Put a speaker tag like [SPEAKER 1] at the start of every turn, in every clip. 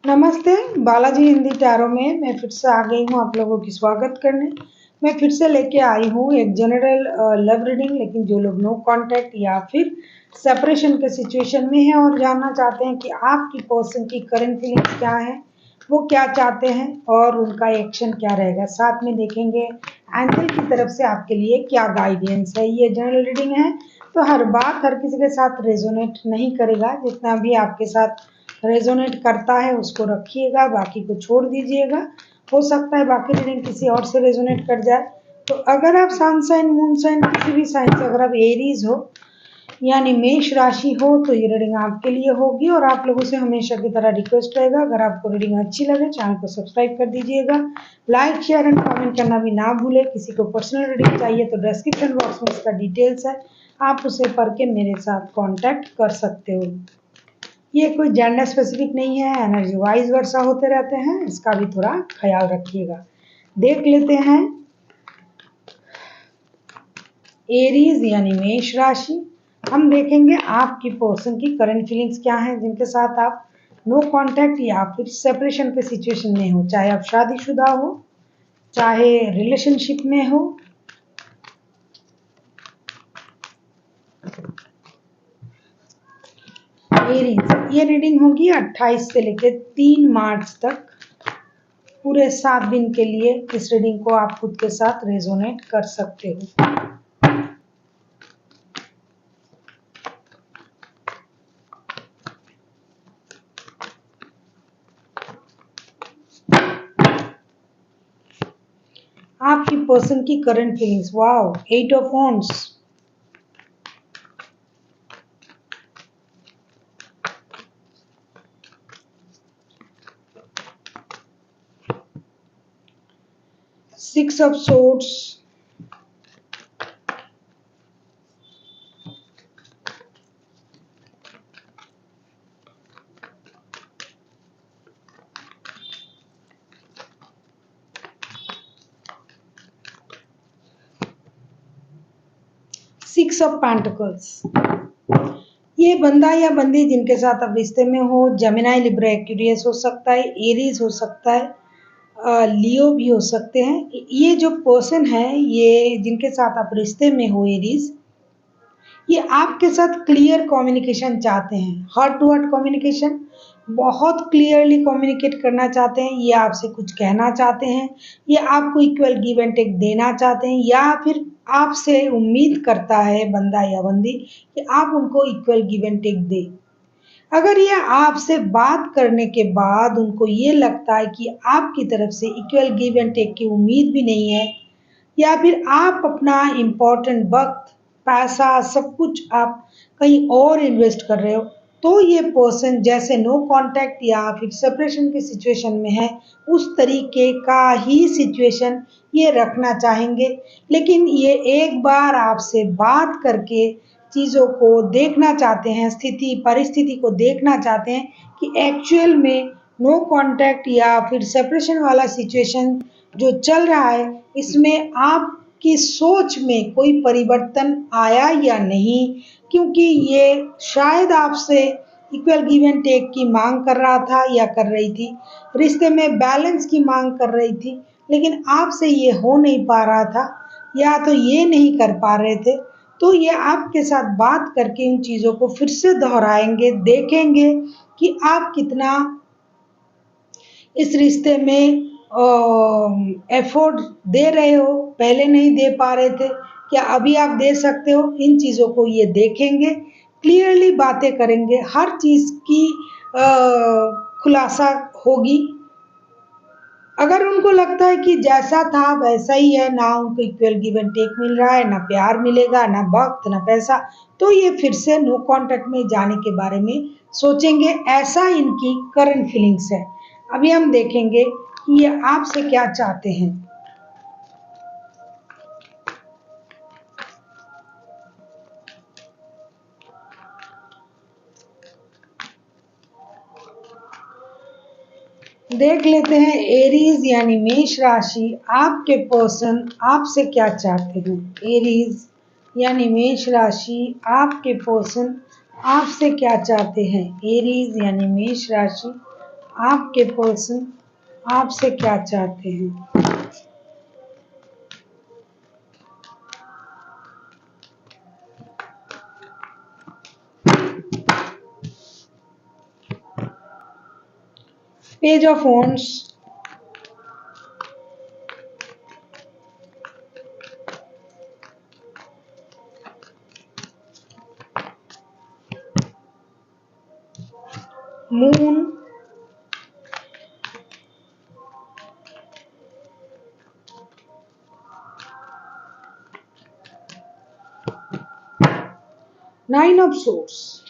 [SPEAKER 1] नमस्ते। बालाजी हिंदी टैरो में मैं फिर से आ गई हूँ आप लोगों की स्वागत करने। मैं फिर से लेके आई हूँ एक जनरल लव रीडिंग, लेकिन जो लोग नो कांटेक्ट या फिर सेपरेशन के सिचुएशन में हैं और जानना चाहते हैं कि आपकी पर्सन की करंट फीलिंग्स क्या है, वो क्या चाहते हैं और उनका एक्शन क्या रहेगा। साथ में देखेंगे एंजल की तरफ से आपके लिए क्या गाइडेंस है। ये जनरल रीडिंग है तो हर बात हर किसी के साथ रेजोनेट नहीं करेगा। जितना भी आपके साथ रेजोनेट करता है उसको रखिएगा, बाकी को छोड़ दीजिएगा। हो सकता है बाकी रीडिंग किसी और से रेजोनेट कर जाए। तो अगर आप सन साइन मून साइन किसी भी साइन से, अगर आप एरीज हो यानी मेष राशि हो, तो ये रीडिंग आपके लिए होगी। और आप लोगों से हमेशा की तरह रिक्वेस्ट रहेगा, अगर आपको रीडिंग अच्छी लगे चैनल को सब्सक्राइब कर दीजिएगा, लाइक शेयर एंड कमेंट करना भी ना भूले। किसी को पर्सनल रीडिंग चाहिए तो डिस्क्रिप्शन बॉक्स में इसका डिटेल्स है, आप उसे पढ़ के मेरे साथ कांटेक्ट कर सकते हो। ये कोई जेंडर स्पेसिफिक नहीं है, एनर्जी वाइज वर्षा होते रहते हैं, इसका भी थोड़ा ख्याल रखिएगा। देख लेते हैं एरीज यानी मेष राशि। हम देखेंगे आपकी पर्सन की करंट फीलिंग्स क्या हैं, जिनके साथ आप नो कांटेक्ट या फिर सेपरेशन के सिचुएशन में हो। चाहे आप शादीशुदा हो, चाहे रिलेशनशिप में हो। एरीज ये रीडिंग होगी 28 से लेकर 3 मार्च तक। पूरे 7 दिन के लिए इस रीडिंग को आप खुद के साथ रेजोनेट कर सकते हो। आपकी पर्सन की current feelings, wow, 8 of wands, six of swords, six of pentacles. ये बंदा या बंदी जिनके साथ आप रिश्ते में हो, जेमिनी, लिब्रा, एक्वेरियस हो सकता है, एरीज हो सकता है, लियो भी हो सकते हैं। ये जो पर्सन है, ये जिनके साथ आप रिश्ते में हो एरीज, ये आपके साथ क्लियर कम्युनिकेशन चाहते हैं। हार्ट टू हार्ट कम्युनिकेशन, बहुत क्लियरली कम्युनिकेट करना चाहते हैं। ये आपसे कुछ कहना चाहते हैं, ये आपको इक्वल गिव एंड टेक देना चाहते हैं, या फिर आपसे उम्मीद करता है बंदा या बंदी कि आप उनको इक्वल गिव एंड टेक दे। अगर ये आपसे बात करने के बाद उनको ये लगता है कि आपकी तरफ से इक्वल गिव एंड टेक की उम्मीद भी नहीं है, या फिर आप अपना इम्पोर्टेंट वक्त, पैसा, सब कुछ आप कहीं और इन्वेस्ट कर रहे हो, तो ये पर्सन जैसे नो कांटेक्ट या फिर सेपरेशन की सिचुएशन में है, उस तरीके का ही सिचुएशन ये रखना चाहेंगे। लेकिन ये एक बार आपसे बात करके चीज़ों को देखना चाहते हैं, स्थिति परिस्थिति को देखना चाहते हैं कि एक्चुअल में नो कांटेक्ट या फिर सेपरेशन वाला सिचुएशन जो चल रहा है, इसमें आपकी सोच में कोई परिवर्तन आया या नहीं। क्योंकि ये शायद आपसे इक्वल गिव एंड टेक की मांग कर रहा था या कर रही थी, रिश्ते में बैलेंस की मांग कर रही थी, लेकिन आपसे ये हो नहीं पा रहा था, या तो ये नहीं कर पा रहे थे। तो ये आपके साथ बात करके इन चीज़ों को फिर से दोहराएंगे, देखेंगे कि आप कितना इस रिश्ते में एफर्ट दे रहे हो। पहले नहीं दे पा रहे थे, क्या अभी आप दे सकते हो? इन चीज़ों को ये देखेंगे, क्लियरली बातें करेंगे, हर चीज़ की खुलासा होगी। अगर उनको लगता है कि जैसा था वैसा ही है, ना उनको इक्वल गिव एंड टेक मिल रहा है, ना प्यार मिलेगा, ना वक्त, ना पैसा, तो ये फिर से नो कांटेक्ट में जाने के बारे में सोचेंगे। ऐसा इनकी करंट फीलिंग्स है। अभी हम देखेंगे कि ये आपसे क्या चाहते हैं। देख लेते हैं एरीज यानी मेष राशि, आपके पर्सन आपसे क्या चाहते हैं। एरीज यानी मेष राशि, आपके पर्सन आपसे क्या चाहते हैं। एरीज यानी मेष राशि, आपके पर्सन आपसे क्या चाहते हैं। Page of wands, moon, nine of swords.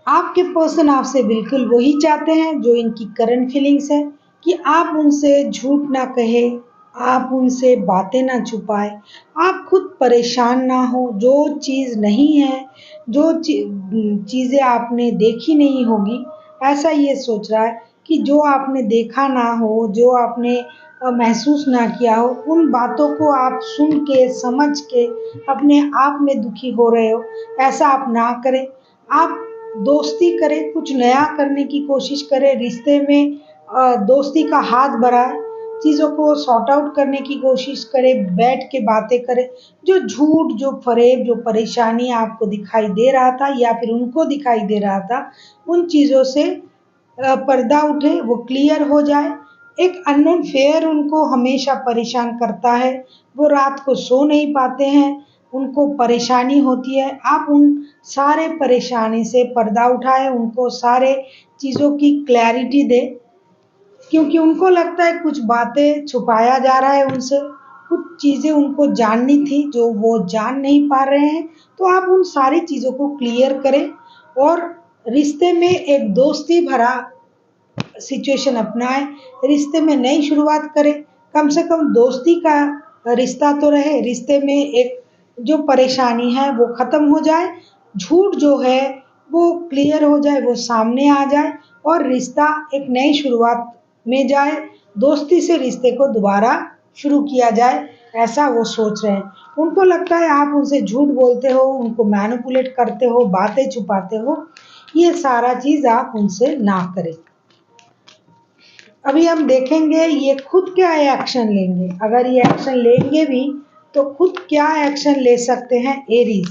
[SPEAKER 1] आपके पर्सन आपसे बिल्कुल वही चाहते हैं जो इनकी करंट फीलिंग्स है, कि आप उनसे झूठ ना कहे, आप उनसे बातें ना छुपाए, आप खुद परेशान ना हो। जो चीज़ नहीं है, जो चीज़ें आपने देखी नहीं होगी, ऐसा ये सोच रहा है कि जो आपने देखा ना हो, जो आपने महसूस ना किया हो, उन बातों को आप सुन के समझ के अपने आप में दुखी हो रहे हो। ऐसा आप ना करें। आप दोस्ती करें, कुछ नया करने की कोशिश करें, रिश्ते में दोस्ती का हाथ बढ़ाएं, चीज़ों को सॉर्ट आउट करने की कोशिश करें, बैठ के बातें करें। जो झूठ, जो फरेब, जो परेशानी आपको दिखाई दे रहा था या फिर उनको दिखाई दे रहा था, उन चीज़ों से पर्दा उठे, वो क्लियर हो जाए। एक अननोन फेयर उनको हमेशा परेशान करता है, वो रात को सो नहीं पाते हैं, उनको परेशानी होती है। आप उन सारे परेशानी से पर्दा उठाए, उनको सारे चीज़ों की क्लैरिटी दे, क्योंकि उनको लगता है कुछ बातें छुपाया जा रहा है उनसे, कुछ चीज़ें उनको जाननी थी जो वो जान नहीं पा रहे हैं। तो आप उन सारी चीज़ों को क्लियर करें और रिश्ते में एक दोस्ती भरा सिचुएशन अपनाए, रिश्ते में नई शुरुआत करें। कम से कम दोस्ती का रिश्ता तो रहे, रिश्ते में एक जो परेशानी है वो ख़त्म हो जाए, झूठ जो है वो क्लियर हो जाए, वो सामने आ जाए और रिश्ता एक नई शुरुआत में जाए, दोस्ती से रिश्ते को दोबारा शुरू किया जाए, ऐसा वो सोच रहे हैं। उनको लगता है आप उनसे झूठ बोलते हो, उनको मैनिपुलेट करते हो, बातें छुपाते हो। ये सारा चीज़ आप उनसे ना करें। अभी हम देखेंगे ये खुद क्या एक्शन लेंगे। अगर ये एक्शन लेंगे भी तो खुद क्या एक्शन ले सकते हैं एरीज।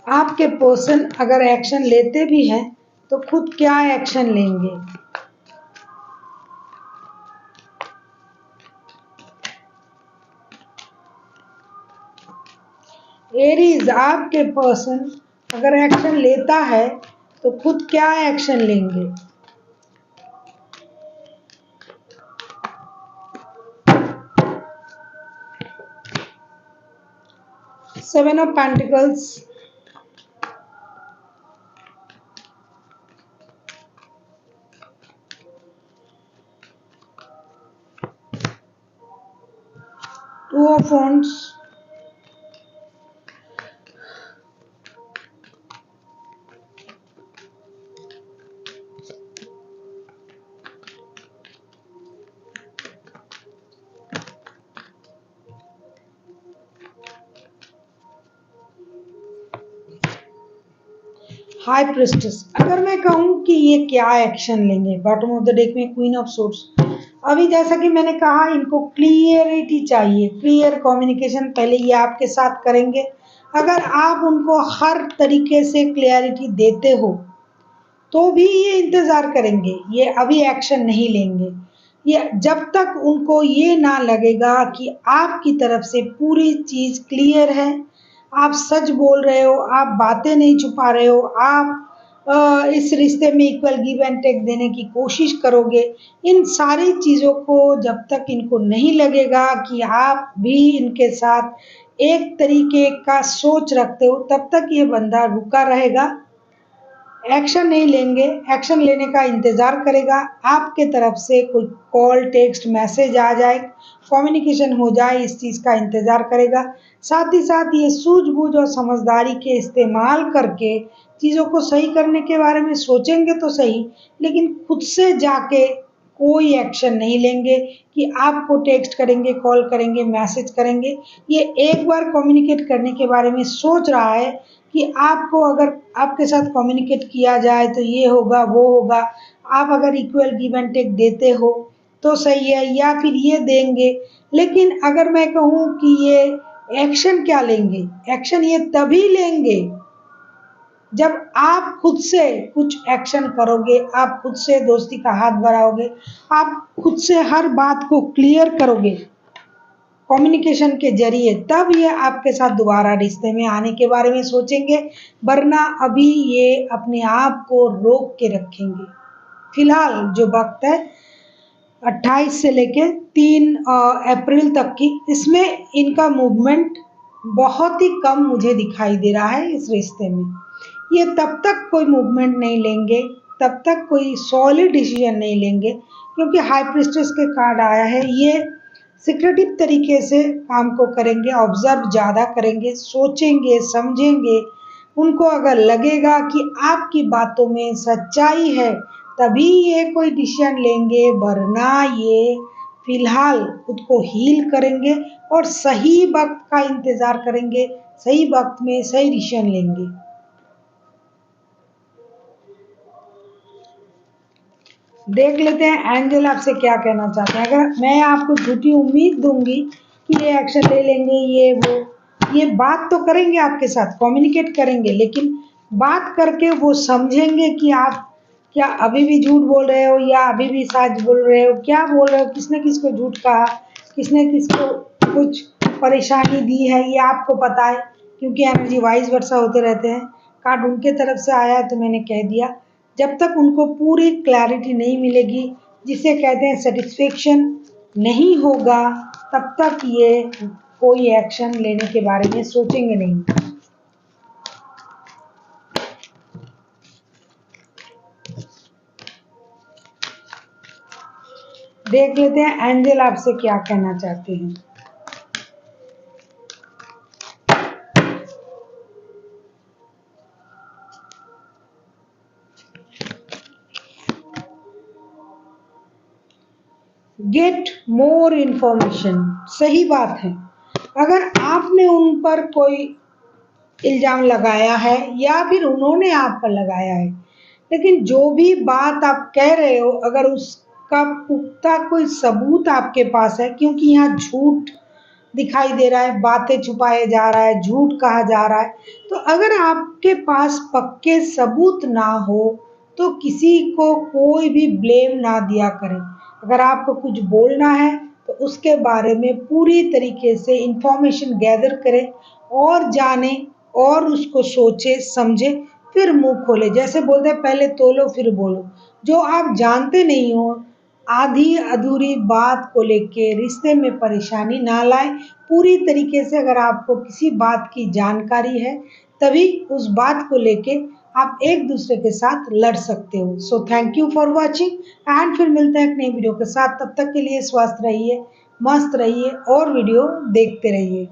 [SPEAKER 1] आपके पर्सन अगर एक्शन लेते भी हैं तो खुद क्या एक्शन लेंगे। एरीज, आपके पर्सन अगर एक्शन लेता है तो खुद क्या एक्शन लेंगे। Seven of pentacles, two of wands, high priestess. अगर मैं कहूँ कि ये क्या एक्शन लेंगे, बॉटम ऑफ द डेक में क्वीन ऑफ सोर्ड्स। अभी जैसा कि मैंने कहा, इनको क्लियरिटी चाहिए, क्लियर कम्युनिकेशन पहले ये आपके साथ करेंगे। अगर आप उनको हर तरीके से क्लियरिटी देते हो तो भी ये इंतज़ार करेंगे, ये अभी एक्शन नहीं लेंगे। ये जब तक उनको ये ना लगेगा कि आपकी तरफ से पूरी चीज़ क्लियर है, आप सच बोल रहे हो, आप बातें नहीं छुपा रहे हो, आप इस रिश्ते में इक्वल गिव एंड टेक देने की कोशिश करोगे। इन सारी चीज़ों को जब तक इनको नहीं लगेगा कि आप भी इनके साथ एक तरीके का सोच रखते हो, तब तक ये बंदा रुका रहेगा, एक्शन नहीं लेंगे। एक्शन लेने का इंतज़ार करेगा, आपके तरफ से कोई कॉल, टेक्स्ट, मैसेज आ जाए, कम्युनिकेशन हो जाए, इस चीज़ का इंतज़ार करेगा। साथ ही साथ ये सूझबूझ और समझदारी के इस्तेमाल करके चीज़ों को सही करने के बारे में सोचेंगे तो सही, लेकिन खुद से जाके कोई एक्शन नहीं लेंगे कि आपको टेक्स्ट करेंगे, कॉल करेंगे, मैसेज करेंगे। ये एक बार कम्युनिकेट करने के बारे में सोच रहा है कि आपको अगर आपके साथ कम्युनिकेट किया जाए तो ये होगा, वो होगा। आप अगर इक्वल गिव एंड टेक देते हो तो सही है, या फिर ये देंगे। लेकिन अगर मैं कहूँ कि ये एक्शन क्या लेंगे, एक्शन ये तभी लेंगे जब आप खुद से कुछ एक्शन करोगे, आप खुद से दोस्ती का हाथ बढ़ाओगे, आप खुद से हर बात को क्लियर करोगे कम्युनिकेशन के जरिए, तब ये आपके साथ दोबारा रिश्ते में आने के बारे में सोचेंगे। वरना अभी ये अपने आप को रोक के रखेंगे। फिलहाल जो वक्त है 28 से लेके 3 अप्रैल तक की, इसमें इनका मूवमेंट बहुत ही कम मुझे दिखाई दे रहा है इस रिश्ते में। ये तब तक कोई मूवमेंट नहीं लेंगे, तब तक कोई सॉलिड डिसीजन नहीं लेंगे, क्योंकि हाई प्रिस्टेस के कार्ड आया है। ये सिक्रेटिव तरीके से काम को करेंगे, ऑब्जर्व ज़्यादा करेंगे, सोचेंगे, समझेंगे। उनको अगर लगेगा कि आपकी बातों में सच्चाई है तभी ये कोई डिसीजन लेंगे, वरना ये फिलहाल खुद को हील करेंगे और सही वक्त का इंतज़ार करेंगे, सही वक्त में सही डिसीजन लेंगे। देख लेते हैं एंजल आपसे क्या कहना चाहते हैं। अगर मैं आपको झूठी उम्मीद दूंगी कि ये एक्शन ले लेंगे, ये वो, ये बात तो करेंगे आपके साथ, कम्युनिकेट करेंगे, लेकिन बात करके वो समझेंगे कि आप क्या अभी भी झूठ बोल रहे हो या अभी भी सच बोल रहे हो, क्या बोल रहे हो, किसने किसको झूठ कहा, किसने किसको कुछ परेशानी दी है, ये आपको पता है, क्योंकि एनर्जी वाइज वर्सा होते रहते हैं। कार्ड उनके तरफ से आया है तो मैंने कह दिया। जब तक उनको पूरी क्लैरिटी नहीं मिलेगी, जिसे कहते हैं सेटिस्फेक्शन नहीं होगा, तब तक ये कोई एक्शन लेने के बारे में सोचेंगे नहीं। देख लेते हैं एंजल आपसे क्या कहना चाहते हैं। गेट मोर इन्फॉर्मेशन, सही बात है। अगर आपने उन पर कोई इल्जाम लगाया है या फिर उन्होंने आप पर लगाया है, लेकिन जो भी बात आप कह रहे हो अगर उसका पुख्ता कोई सबूत आपके पास है, क्योंकि यहाँ झूठ दिखाई दे रहा है, बातें छुपाए जा रहा है, झूठ कहा जा रहा है, तो अगर आपके पास पक्के सबूत ना हो तो किसी को कोई भी ब्लेम ना दिया करें। अगर आपको कुछ बोलना है तो उसके बारे में पूरी तरीके से इंफॉर्मेशन गैदर करें और जाने और उसको सोचे समझे, फिर मुंह खोले। जैसे बोलते हैं पहले तोलो फिर बोलो। जो आप जानते नहीं हो, आधी अधूरी बात को लेके रिश्ते में परेशानी ना लाए। पूरी तरीके से अगर आपको किसी बात की जानकारी है तभी उस बात को लेके आप एक दूसरे के साथ लड़ सकते हो। So thank you for watching and फिर मिलते हैं एक नई वीडियो के साथ। तब तक के लिए स्वस्थ रहिए, मस्त रहिए और वीडियो देखते रहिए।